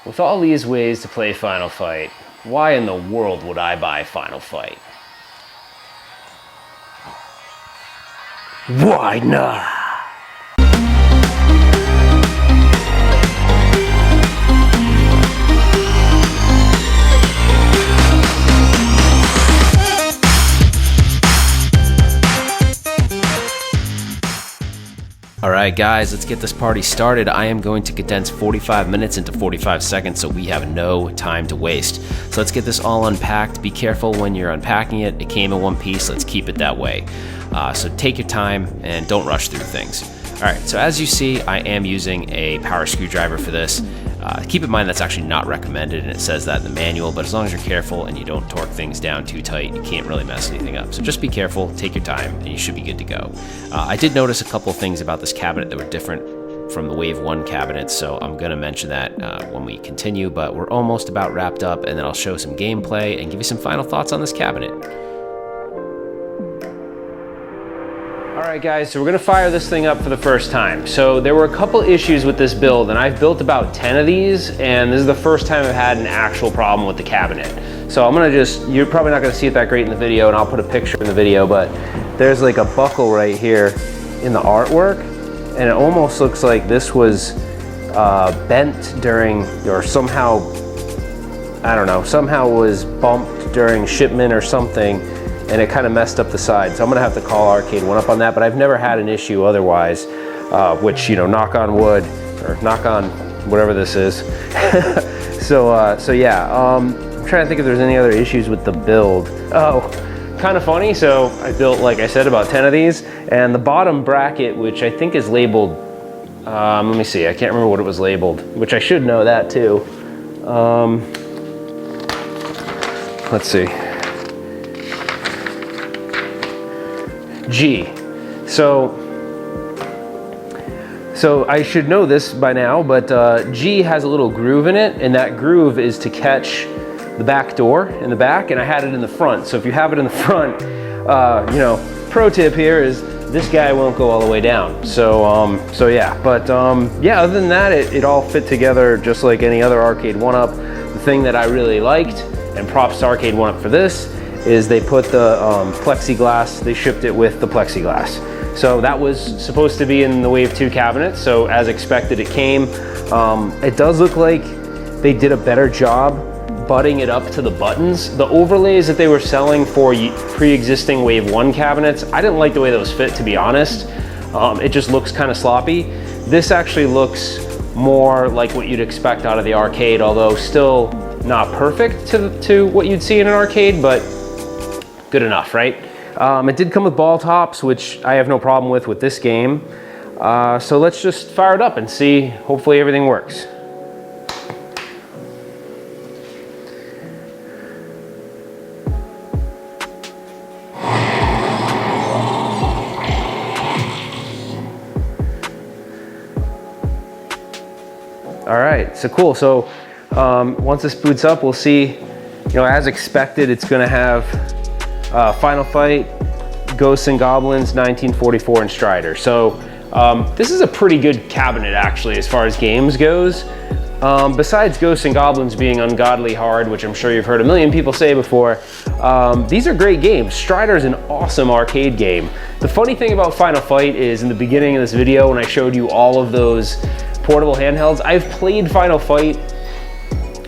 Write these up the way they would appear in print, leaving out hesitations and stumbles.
With all these ways to play Final Fight, why in the world would I buy Final Fight? Why not? Alright guys, let's get this party started. I am going to condense 45 minutes into 45 seconds so we have no time to waste. So let's get this all unpacked. Be careful when you're unpacking it. It came in one piece, let's keep it that way. So take your time and don't rush through things. Alright, so as you see, I am using a power screwdriver for this. Keep in mind that's actually not recommended, and it says that in the manual, but as long as you're careful and you don't torque things down too tight, you can't really mess anything up. So just be careful, take your time, and you should be good to go. I did notice a couple things about this cabinet that were different from the Wave 1 cabinet, so I'm going to mention that when we continue, but we're almost about wrapped up, and then I'll show some gameplay and give you some final thoughts on this cabinet. Alright guys, so we're going to fire this thing up for the first time. So there were a couple issues with this build, and I've built about 10 of these, and this is the first time I've had an actual problem with the cabinet. So I'm going to you're probably not going to see it that great in the video, and I'll put a picture in the video, but there's like a buckle right here in the artwork, and it almost looks like this was bent during, or somehow, I don't know, somehow was bumped during shipment or something, and it kind of messed up the side. So I'm gonna have to call Arcade1up on that, but I've never had an issue otherwise, which, you know, knock on wood, or knock on whatever this is. So yeah, I'm trying to think if there's any other issues with the build. Oh, kind of funny. So I built, like I said, about 10 of these, and the bottom bracket, which I think is labeled, let me see, I can't remember what it was labeled, which I should know that too. Let's see. G. So I should know this by now, but G has a little groove in it, and that groove is to catch the back door in the back, and I had it in the front. So if you have it in the front, you know, pro tip here is this guy won't go all the way down. So yeah, but yeah, other than that, it all fit together just like any other Arcade1up. The thing that I really liked, and props to Arcade1up for this, is they put the plexiglass, they shipped it with the plexiglass. So that was supposed to be in the Wave 2 cabinet, so as expected it came. It does look like they did a better job butting it up to the buttons. The overlays that they were selling for pre-existing Wave 1 cabinets, I didn't like the way those fit, to be honest. It just looks kind of sloppy. This actually looks more like what you'd expect out of the arcade, although still not perfect to what you'd see in an arcade, but good enough, right? It did come with ball tops, which I have no problem with this game. So let's just fire it up and see, hopefully everything works. All right, so cool. So once this boots up, we'll see, you know, as expected, it's gonna have Final Fight, Ghosts and Goblins, 1944, and Strider. So this is a pretty good cabinet actually as far as games goes. Besides Ghosts and Goblins being ungodly hard, which I'm sure you've heard a million people say before, these are great games. Strider's an awesome arcade game. The funny thing about Final Fight is in the beginning of this video when I showed you all of those portable handhelds, I've played Final Fight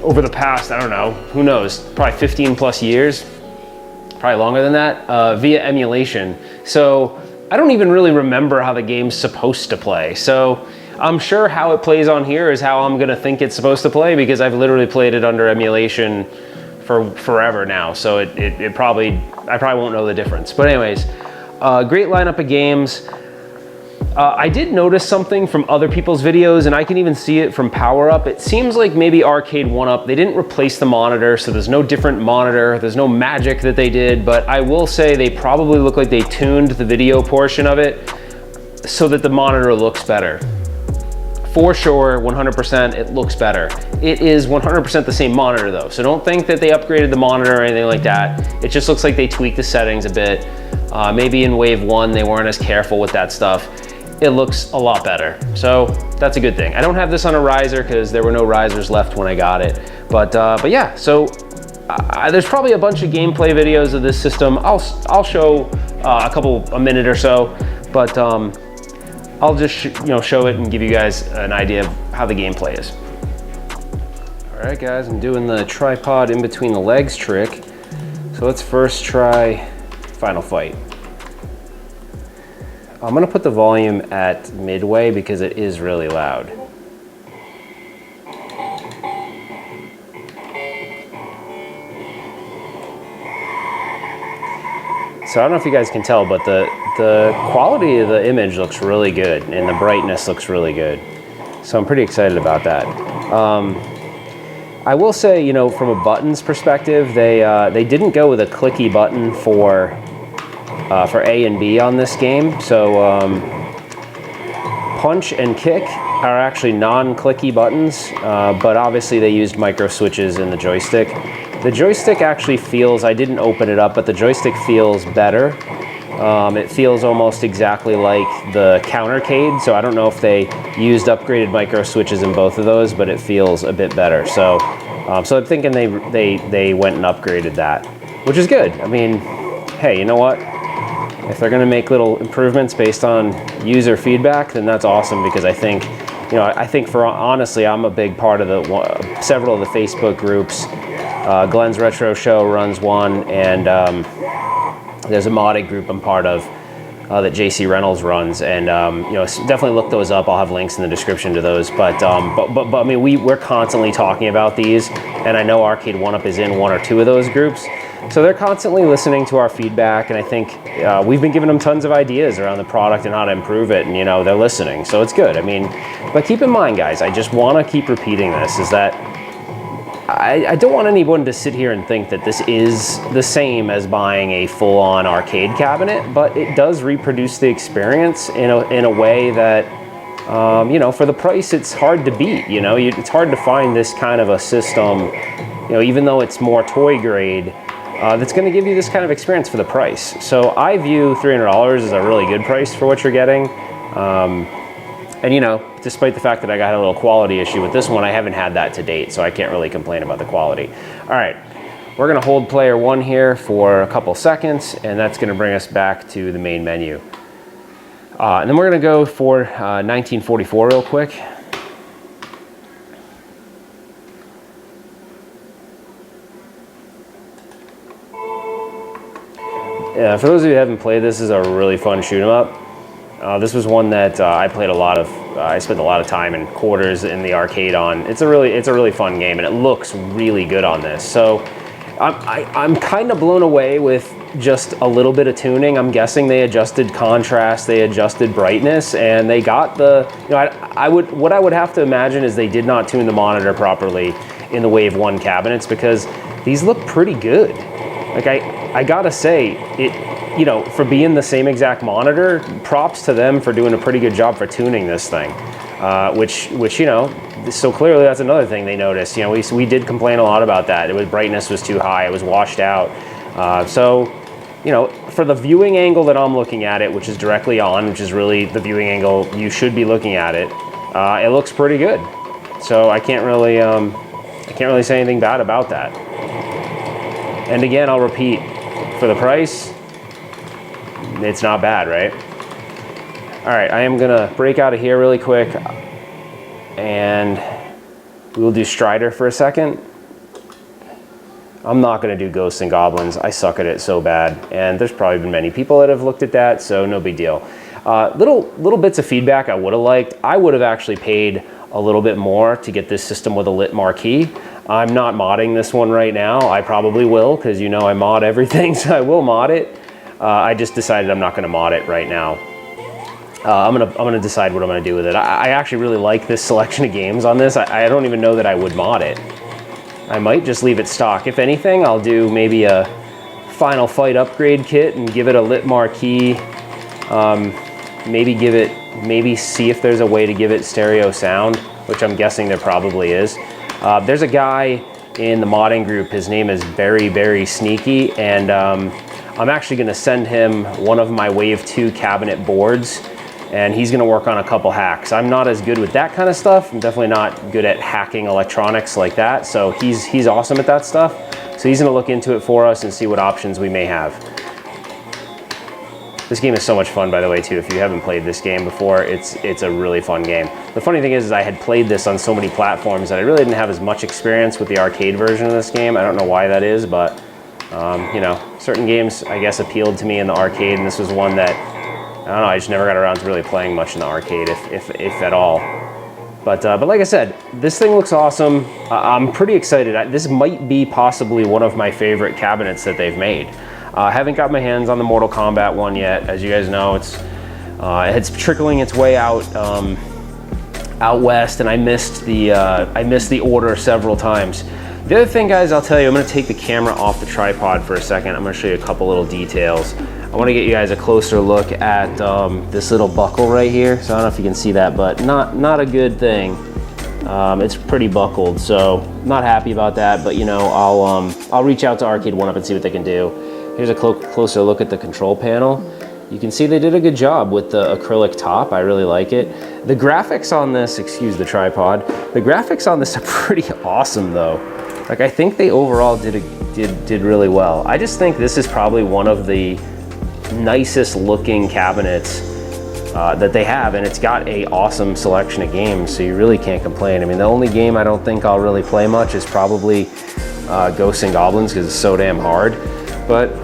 over the past, I don't know, who knows, probably 15 plus years. Probably longer than that, via emulation. So I don't even really remember how the game's supposed to play. So I'm sure how it plays on here is how I'm gonna think it's supposed to play, because I've literally played it under emulation for forever now. So I probably won't know the difference. But anyways, great lineup of games. I did notice something from other people's videos, and I can even see it from Power Up. It seems like maybe Arcade1up, they didn't replace the monitor, so there's no different monitor, there's no magic that they did, but I will say they probably look like they tuned the video portion of it so that the monitor looks better. For sure, 100%, it looks better. It is 100% the same monitor though, so don't think that they upgraded the monitor or anything like that. It just looks like they tweaked the settings a bit. Maybe in Wave 1 they weren't as careful with that stuff. it looks a lot better. So that's a good thing. I don't have this on a riser because there were no risers left when I got it. But yeah, so there's probably a bunch of gameplay videos of this system. I'll show a minute or so, but I'll just show it and give you guys an idea of how the gameplay is. All right, guys, I'm doing the tripod in between the legs trick. So let's first try Final Fight. I'm gonna put the volume at midway because it is really loud. So I don't know if you guys can tell, but the quality of the image looks really good and the brightness looks really good. So I'm pretty excited about that. I will say, from a buttons perspective, they didn't go with a clicky button for A and B on this game. So punch and kick are actually non-clicky buttons, but obviously they used micro switches in the joystick. The joystick actually feels, I didn't open it up, but the joystick feels better. It feels almost exactly like the countercade, so I don't know if they used upgraded micro switches in both of those, but it feels a bit better. So so I'm thinking they went and upgraded that, which is good. I mean, hey, you know what? If they're gonna make little improvements based on user feedback, then that's awesome, because I think, honestly, I'm a big part of several of the Facebook groups. Glenn's Retro Show runs one, and there's a modded group I'm part of that JC Reynolds runs, and definitely look those up. I'll have links in the description to those. But I mean, we're constantly talking about these, and I know Arcade1up is in one or two of those groups, so they're constantly listening to our feedback, and I think we've been giving them tons of ideas around the product and how to improve it, and they're listening, so it's good. I mean, but keep in mind, guys, I just want to keep repeating this, is that I don't want anyone to sit here and think that this is the same as buying a full-on arcade cabinet, but it does reproduce the experience in a way that, for the price, it's hard to beat. It's hard to find this kind of a system, even though it's more toy grade, that's going to give you this kind of experience for the price. So I view $300 as a really good price for what you're getting. And despite the fact that I got a little quality issue with this one, I haven't had that to date, so I can't really complain about the quality. All right, we're gonna hold player one here for a couple seconds, and that's gonna bring us back to the main menu. And then we're gonna go for 1944 real quick. Yeah, for those of you who haven't played, this is a really fun shoot 'em up. This was one that I played I spent a lot of time in quarters in the arcade on. It's a really fun game, and it looks really good on this. So I'm kind of blown away with just a little bit of tuning. I'm guessing they adjusted contrast, they adjusted brightness, and they got the, what I would have to imagine is they did not tune the monitor properly in the Wave 1 cabinets, because these look pretty good. Like I gotta say, for being the same exact monitor, props to them for doing a pretty good job for tuning this thing. Which so clearly that's another thing they noticed. We did complain a lot about that. Brightness was too high, it was washed out. So, for the viewing angle that I'm looking at it, which is directly on, which is really the viewing angle you should be looking at it, it looks pretty good. So I can't really say anything bad about that. And again, I'll repeat, for the price, it's not bad, right? All right, I am gonna break out of here really quick, and we'll do Strider for a second. I'm not gonna do Ghosts and Goblins. I suck at it so bad, and there's probably been many people that have looked at that, so no big deal. Little bits of feedback I would have liked. I would have actually paid a little bit more to get this system with a lit marquee. I'm not modding this one right now. I probably will, because I mod everything, so I will mod it. I just decided I'm not gonna mod it right now. I'm gonna decide what I'm gonna do with it. I actually really like this selection of games on this. I don't even know that I would mod it. I might just leave it stock. If anything, I'll do maybe a Final Fight upgrade kit and give it a lit marquee. Maybe see if there's a way to give it stereo sound, which I'm guessing there probably is. There's a guy in the modding group, his name is Very Sneaky, and I'm actually gonna send him one of my Wave 2 cabinet boards, and he's gonna work on a couple hacks. I'm not as good with that kind of stuff. I'm definitely not good at hacking electronics like that, so he's awesome at that stuff. So he's gonna look into it for us and see what options we may have. This game is so much fun, by the way, too. If you haven't played this game before, it's a really fun game. The funny thing is I had played this on so many platforms that I really didn't have as much experience with the arcade version of this game. I don't know why that is, but you know, certain games, I guess, appealed to me in the arcade, and this was one that, I don't know, I just never got around to really playing much in the arcade, if at all. But like I said, this thing looks awesome. I'm pretty excited. This might be possibly one of my favorite cabinets that they've made. I haven't got my hands on the Mortal Kombat one yet. As you guys know, it's trickling its way out out west, and I missed the order several times. The other thing, guys, I'll tell you, I'm going to take the camera off the tripod for a second. I'm going to show you a couple little details. I want to get you guys a closer look at this little buckle right here. So I don't know if you can see that, but not a good thing. It's pretty buckled, so not happy about that. But you know, I'll reach out to Arcade1up and see what they can do. Here's a closer look at the control panel. You can see they did a good job with the acrylic top. I really like it. The graphics on this, excuse the tripod, the graphics on this are pretty awesome though. Like, I think they overall did really well. I just think this is probably one of the nicest looking cabinets that they have, and it's got a awesome selection of games, so you really can't complain. I mean, the only game I don't think I'll really play much is probably Ghosts and Goblins, because it's so damn hard. But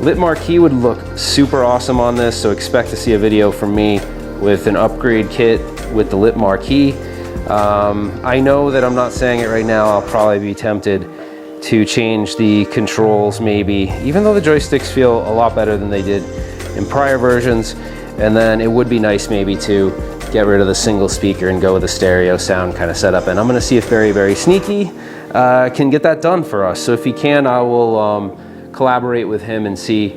lit marquee would look super awesome on this, so expect to see a video from me with an upgrade kit with the lit marquee. I know that I'm not saying it right now. I'll probably be tempted to change the controls maybe, even though the joysticks feel a lot better than they did in prior versions. And then it would be nice maybe to get rid of the single speaker and go with a stereo sound kind of setup. And I'm gonna see if Very Sneaky can get that done for us. So if he can, I will collaborate with him and see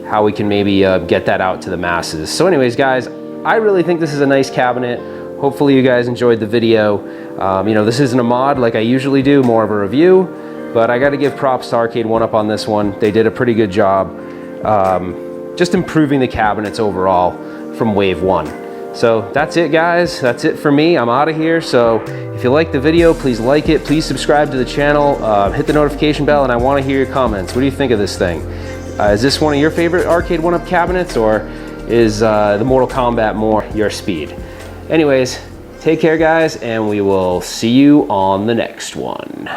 how we can maybe get that out to the masses. So anyways, guys, I really think this is a nice cabinet. Hopefully you guys enjoyed the video. You know, this isn't a mod like I usually do, more of a review, but I got to give props to Arcade1up on this one. They did a pretty good job just improving the cabinets overall from Wave 1. So that's it, guys. That's it for me. I'm out of here. So if you like the video, please like it. Please subscribe to the channel. Hit the notification bell, and I want to hear your comments. What do you think of this thing? Is this one of your favorite Arcade1up cabinets, or is the Mortal Kombat more your speed? Anyways, take care, guys, and we will see you on the next one.